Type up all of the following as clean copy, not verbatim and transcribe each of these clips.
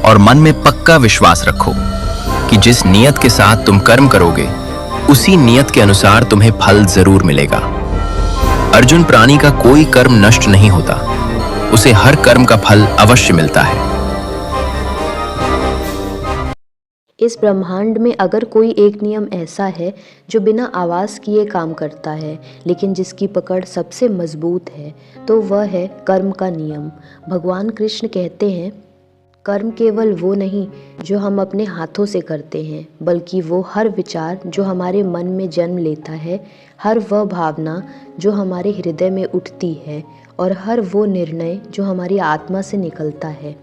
और मन में पक्का विश्वास रखो कि जिस नियत के साथ तुम कर्म करोगे उसी नियत के अनुसार तुम्हें फल जरूर मिलेगा। अर्जुन, प्राणी का कोई कर्म नष्ट नहीं होता, उसे हर कर्म का फल अवश्य मिलता है। इस ब्रह्मांड में अगर कोई एक नियम ऐसा है जो बिना आवाज़ किए काम करता है लेकिन जिसकी पकड़ सबसे मजबूत है तो वह है कर्म का नियम। भगवान कृष्ण कहते हैं, कर्म केवल वो नहीं जो हम अपने हाथों से करते हैं, बल्कि वो हर विचार जो हमारे मन में जन्म लेता है, हर वह भावना जो हमारे हृदय में उठती है और हर वो निर्णय जो हमारी आत्मा से निकलता है।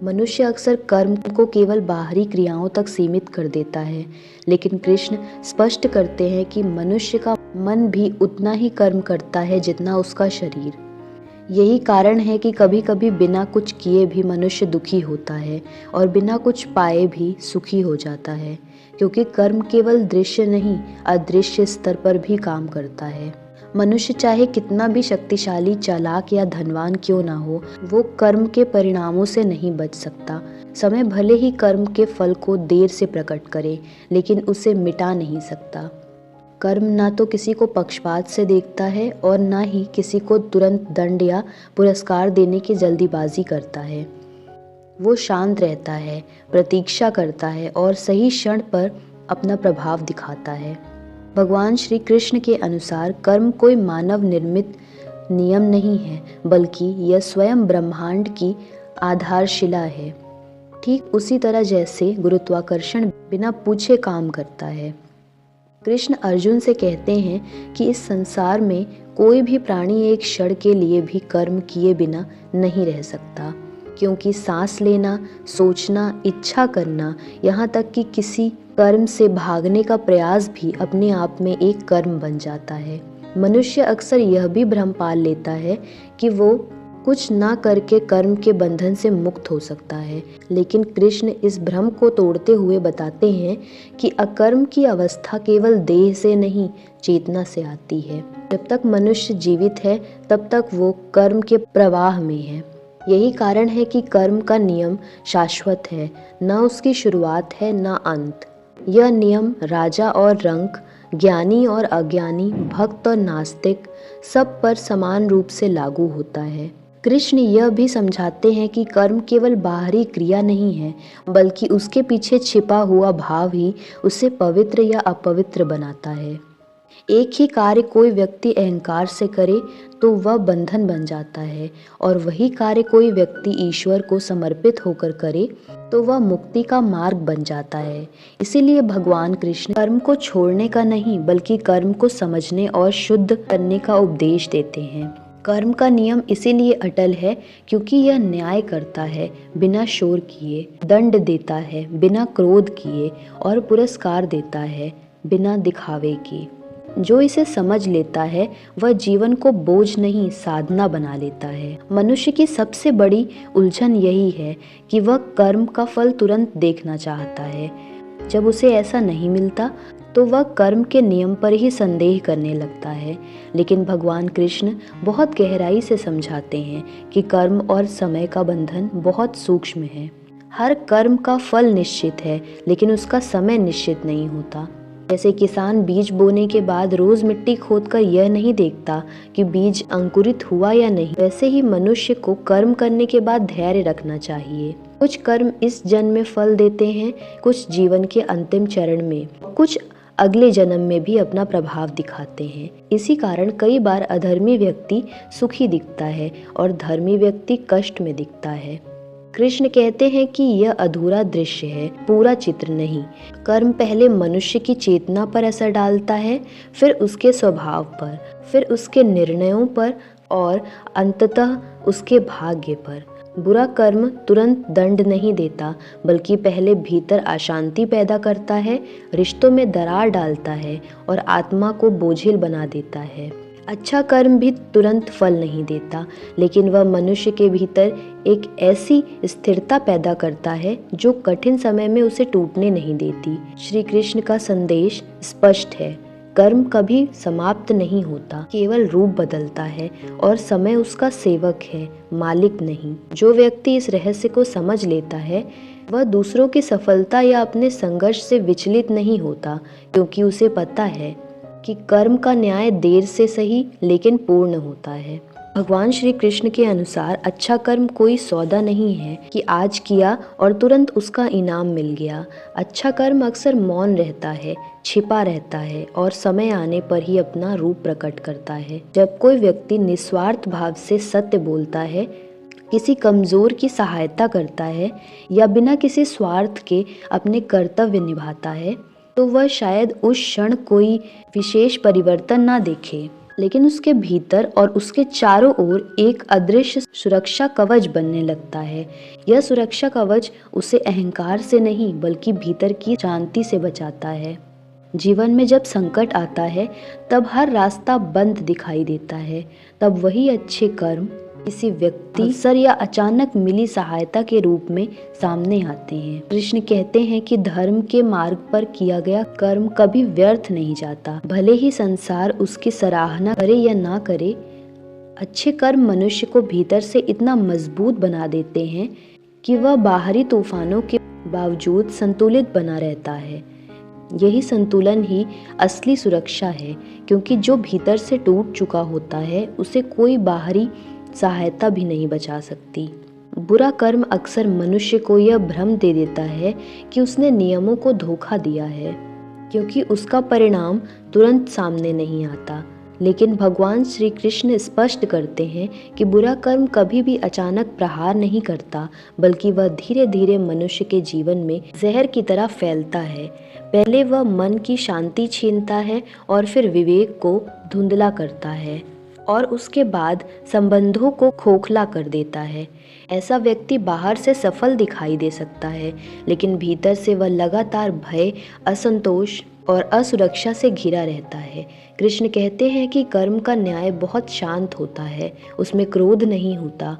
मनुष्य अक्सर कर्म को केवल बाहरी क्रियाओं तक सीमित कर देता है, लेकिन कृष्ण स्पष्ट करते हैं कि मनुष्य का मन भी उतना ही कर्म करता है जितना उसका शरीर। यही कारण है कि कभी कभी बिना कुछ किए भी मनुष्य दुखी होता है और बिना कुछ पाए भी सुखी हो जाता है, क्योंकि कर्म केवल दृश्य नहीं, अदृश्य स्तर पर भी काम करता है। मनुष्य चाहे कितना भी शक्तिशाली, चालाक या धनवान क्यों ना हो, वो कर्म के परिणामों से नहीं बच सकता। समय भले ही कर्म के फल को देर से प्रकट करे, लेकिन उसे मिटा नहीं सकता। कर्म ना तो किसी को पक्षपात से देखता है और ना ही किसी को तुरंत दंड या पुरस्कार देने की जल्दीबाजी करता है। वो शांत रहता है, प्रतीक्षा करता है और सही क्षण पर अपना प्रभाव दिखाता है। भगवान श्री कृष्ण के अनुसार कर्म कोई मानव निर्मित नियम नहीं है, बल्कि यह स्वयं ब्रह्मांड की आधारशिला है। ठीक उसी तरह जैसे गुरुत्वाकर्षण बिना पूछे काम करता है। कृष्ण अर्जुन से कहते हैं कि इस संसार में कोई भी प्राणी एक क्षण के लिए भी कर्म किए बिना नहीं रह सकता, क्योंकि सांस लेना, सोचना, इच्छा करना, यहाँ तक कि किसी कर्म से भागने का प्रयास भी अपने आप में एक कर्म बन जाता है। मनुष्य अक्सर यह भी भ्रम पाल लेता है कि वो कुछ ना करके कर्म के बंधन से मुक्त हो सकता है, लेकिन कृष्ण इस भ्रम को तोड़ते हुए बताते हैं कि अकर्म की अवस्था केवल देह से नहीं, चेतना से आती है। जब तक मनुष्य जीवित है तब तक वो कर्म के प्रवाह में है। यही कारण है कि कर्म का नियम शाश्वत है, न उसकी शुरुआत है न अंत। यह नियम राजा और रंक, ज्ञानी और अज्ञानी, भक्त और नास्तिक सब पर समान रूप से लागू होता है। कृष्ण यह भी समझाते हैं कि कर्म केवल बाहरी क्रिया नहीं है, बल्कि उसके पीछे छिपा हुआ भाव ही उसे पवित्र या अपवित्र बनाता है। एक ही कार्य कोई व्यक्ति अहंकार से करे तो वह बंधन बन जाता है, और वही कार्य कोई व्यक्ति ईश्वर को समर्पित होकर करे तो वह मुक्ति का मार्ग बन जाता है। इसीलिए भगवान कृष्ण कर्म को छोड़ने का नहीं, बल्कि कर्म को समझने और शुद्ध करने का उपदेश देते हैं। कर्म का नियम इसीलिए अटल है क्योंकि यह न्याय करता है बिना शोर किए, दंड देता है बिना क्रोध किए और पुरस्कार देता है बिना दिखावे के। जो इसे समझ लेता है वह जीवन को बोझ नहीं, साधना बना लेता है। मनुष्य की सबसे बड़ी उलझन यही है कि वह कर्म का फल तुरंत देखना चाहता है। जब उसे ऐसा नहीं मिलता तो वह कर्म के नियम पर ही संदेह करने लगता है। लेकिन भगवान कृष्ण बहुत गहराई से समझाते हैं कि कर्म और समय का बंधन बहुत सूक्ष्म है। हर कर्म का फल निश्चित है, लेकिन उसका समय निश्चित नहीं होता। जैसे किसान बीज बोने के बाद रोज मिट्टी खोदकर यह नहीं देखता कि बीज अंकुरित हुआ या नहीं, वैसे ही मनुष्य को कर्म करने के बाद धैर्य रखना चाहिए। कुछ कर्म इस जन्म में फल देते हैं, कुछ जीवन के अंतिम चरण में, कुछ अगले जन्म में भी अपना प्रभाव दिखाते हैं। इसी कारण कई बार अधर्मी व्यक्ति सुखी दिखता है और धर्मी व्यक्ति कष्ट में दिखता है। कृष्ण कहते हैं कि यह अधूरा दृश्य है, पूरा चित्र नहीं। कर्म पहले मनुष्य की चेतना पर असर डालता है, फिर उसके स्वभाव पर, फिर उसके निर्णयों पर और अंततः उसके भाग्य पर। बुरा कर्म तुरंत दंड नहीं देता, बल्कि पहले भीतर अशांति पैदा करता है, रिश्तों में दरार डालता है और आत्मा को बोझिल बना देता है। अच्छा कर्म भी तुरंत फल नहीं देता, लेकिन वह मनुष्य के भीतर एक ऐसी स्थिरता पैदा करता है जो कठिन समय में उसे टूटने नहीं देती। श्री कृष्ण का संदेश स्पष्ट है, कर्म कभी समाप्त नहीं होता, केवल रूप बदलता है और समय उसका सेवक है, मालिक नहीं। जो व्यक्ति इस रहस्य को समझ लेता है वह दूसरों की सफलता या अपने संघर्ष से विचलित नहीं होता, क्योंकि उसे पता है कि कर्म का न्याय देर से सही लेकिन पूर्ण होता है। भगवान श्री कृष्ण के अनुसार अच्छा कर्म कोई सौदा नहीं है कि आज किया और तुरंत उसका इनाम मिल गया। अच्छा कर्म अक्सर मौन रहता है, छिपा रहता है और समय आने पर ही अपना रूप प्रकट करता है। जब कोई व्यक्ति निस्वार्थ भाव से सत्य बोलता है, किसी कमजोर की सहायता करता है या बिना किसी स्वार्थ के अपने कर्तव्य निभाता है, तो वह शायद उस क्षण कोई विशेष परिवर्तन ना देखे, लेकिन उसके भीतर और उसके चारों ओर एक अदृश्य सुरक्षा कवच बनने लगता है। यह सुरक्षा कवच उसे अहंकार से नहीं बल्कि भीतर की शांति से बचाता है। जीवन में जब संकट आता है तब हर रास्ता बंद दिखाई देता है, तब वही अच्छे कर्म किसी व्यक्ति अवसर या अचानक मिली सहायता के रूप में सामने आते हैं। कृष्ण कहते हैं कि धर्म के मार्ग पर किया गया कर्म कभी व्यर्थ नहीं जाता, भले ही संसार उसकी सराहना करे या ना करे। अच्छे कर्म मनुष्य को भीतर से इतना मजबूत बना देते हैं कि वह बाहरी तूफानों के बावजूद संतुलित बना रहता है। यही संतुलन ही असली सुरक्षा है, क्योंकि जो भीतर से टूट चुका होता है उसे कोई बाहरी सहायता भी नहीं बचा सकती। बुरा कर्म अक्सर मनुष्य को यह भ्रम दे देता है कि उसने नियमों को धोखा दिया है, क्योंकि उसका परिणाम तुरंत सामने नहीं आता। लेकिन भगवान श्री कृष्ण स्पष्ट करते हैं कि बुरा कर्म कभी भी अचानक प्रहार नहीं करता, बल्कि वह धीरे धीरे मनुष्य के जीवन में जहर की तरह फैलता है। पहले वह मन की शांति छीनता है और फिर विवेक को धुंधला करता है और उसके बाद संबंधों को खोखला कर देता है। ऐसा व्यक्ति बाहर से सफल दिखाई दे सकता है, लेकिन भीतर से वह लगातार भय, असंतोष और असुरक्षा से घिरा रहता है। कृष्ण कहते हैं कि कर्म का न्याय बहुत शांत होता है, उसमें क्रोध नहीं होता,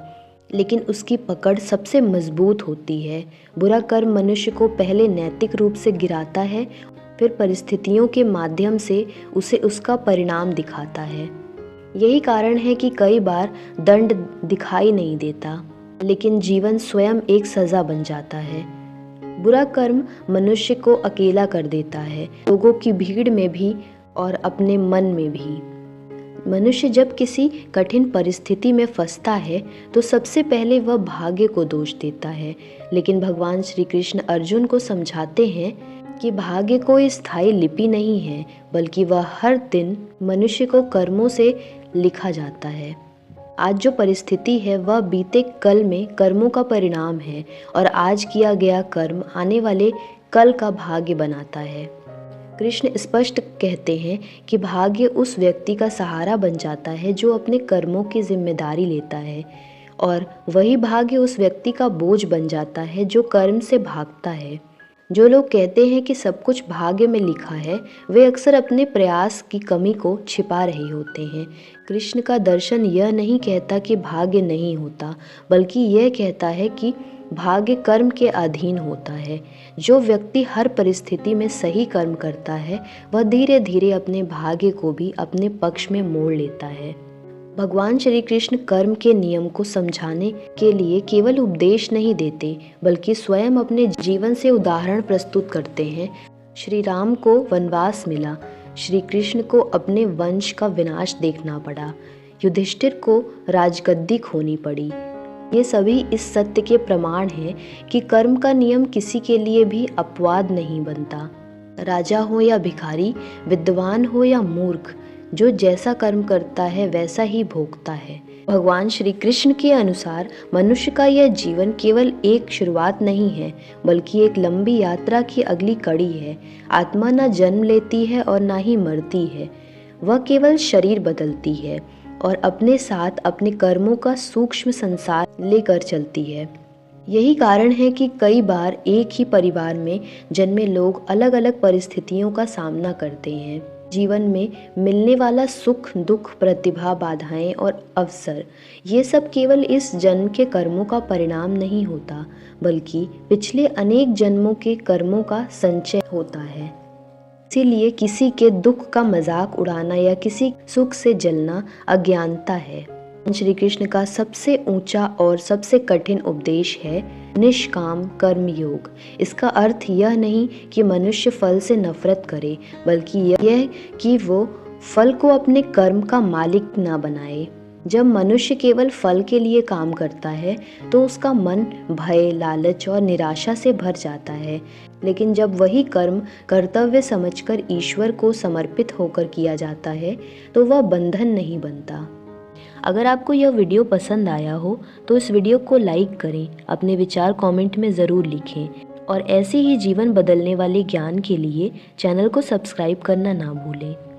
लेकिन उसकी पकड़ सबसे मजबूत होती है। बुरा कर्म मनुष्य को पहले नैतिक रूप से गिराता है, फिर परिस्थितियों के माध्यम से उसे उसका परिणाम दिखाता है। यही कारण है कि कई बार दंड दिखाई नहीं देता, लेकिन जीवन स्वयं एक सजा बन जाता है। बुरा कर्म मनुष्य को अकेला कर देता है, लोगों की भीड़ में भी और अपने मन में भी। मनुष्य जब किसी कठिन परिस्थिति में फंसता है तो सबसे पहले वह भाग्य को दोष देता है, लेकिन भगवान श्री कृष्ण अर्जुन को समझाते हैं कि भाग्य कोई स्थायी लिपि नहीं है, बल्कि वह हर दिन मनुष्य को कर्मों से लिखा जाता है। आज जो परिस्थिति है वह बीते कल में कर्मों का परिणाम है, और आज किया गया कर्म आने वाले कल का भाग्य बनाता है। कृष्ण स्पष्ट कहते हैं कि भाग्य उस व्यक्ति का सहारा बन जाता है जो अपने कर्मों की जिम्मेदारी लेता है, और वही भाग्य उस व्यक्ति का बोझ बन जाता है जो कर्म से भागता है। जो लोग कहते हैं कि सब कुछ भाग्य में लिखा है, वे अक्सर अपने प्रयास की कमी को छिपा रहे होते हैं। कृष्ण का दर्शन यह नहीं कहता कि भाग्य नहीं होता, बल्कि यह कहता है कि भाग्य कर्म के अधीन होता है। जो व्यक्ति हर परिस्थिति में सही कर्म करता है, वह धीरे धीरे अपने भाग्य को भी अपने पक्ष में मोड़ लेता है। भगवान श्री कृष्ण कर्म के नियम को समझाने के लिए केवल उपदेश नहीं देते, बल्कि स्वयं अपने जीवन से उदाहरण प्रस्तुत करते हैं। श्री राम को वनवास मिला, श्री कृष्ण को अपने वंश का विनाश देखना पड़ा, युधिष्ठिर को राजगद्दी खोनी पड़ी। ये सभी इस सत्य के प्रमाण हैं कि कर्म का नियम किसी के लिए भी अपवाद नहीं बनता। राजा हो या भिखारी, विद्वान हो या मूर्ख, जो जैसा कर्म करता है वैसा ही भोगता है। भगवान श्री कृष्ण के अनुसार मनुष्य का यह जीवन केवल एक शुरुआत नहीं है, बल्कि एक लंबी यात्रा की अगली कड़ी है। आत्मा न जन्म लेती है और न ही मरती है, वह केवल शरीर बदलती है और अपने साथ अपने कर्मों का सूक्ष्म संसार लेकर चलती है। यही कारण है कि कई बार एक ही परिवार में जन्मे लोग अलग अलग परिस्थितियों का सामना करते हैं। जीवन में मिलने वाला सुख, दुख, प्रतिभा, बाधाएं और अवसर, ये सब केवल इस जन्म के कर्मों का परिणाम नहीं होता, बल्कि पिछले अनेक जन्मों के कर्मों का संचय होता है। इसीलिए किसी के दुख का मजाक उड़ाना या किसी सुख से जलना अज्ञानता है। श्री कृष्ण का सबसे ऊंचा और सबसे कठिन उपदेश है निष्काम कर्म योग। इसका अर्थ यह नहीं कि मनुष्य फल से नफरत करे, बल्कि यह कि वो फल को अपने कर्म का मालिक ना बनाए। जब मनुष्य केवल फल के लिए काम करता है तो उसका मन भय, लालच और निराशा से भर जाता है। लेकिन जब वही कर्म कर्तव्य समझकर ईश्वर को समर्पित होकर किया जाता है तो वह बंधन नहीं बनता। अगर आपको यह वीडियो पसंद आया हो तो इस वीडियो को लाइक करें, अपने विचार कमेंट में ज़रूर लिखें और ऐसे ही जीवन बदलने वाले ज्ञान के लिए चैनल को सब्सक्राइब करना ना भूलें।